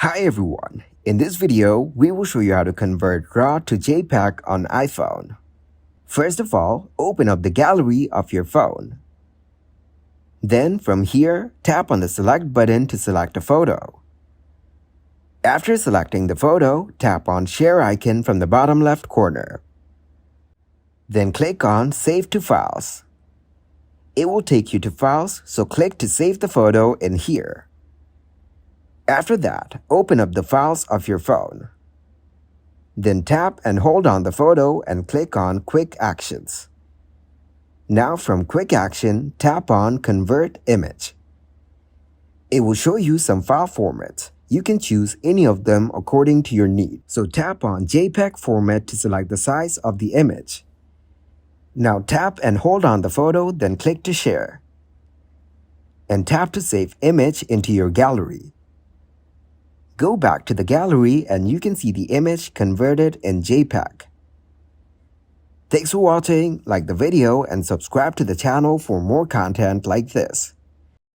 Hi everyone, in this video we will show you how to convert RAW to JPEG on iPhone. First of all, open up the gallery of your phone. Then from here, tap on the select button to select a photo. After selecting the photo, tap on share icon from the bottom left corner. Then click on save to files. It will take you to files, so click to save the photo in here. After that, open up the files of your phone. Then tap and hold on the photo and click on Quick Actions. Now from Quick Action, tap on Convert Image. It will show you some file formats. You can choose any of them according to your need. So tap on JPEG format to select the size of the image. Now tap and hold on the photo, then click to share. And tap to save image into your gallery. Go back to the gallery and you can see the image converted in JPEG. Thanks for watching, like the video and subscribe to the channel for more content like this.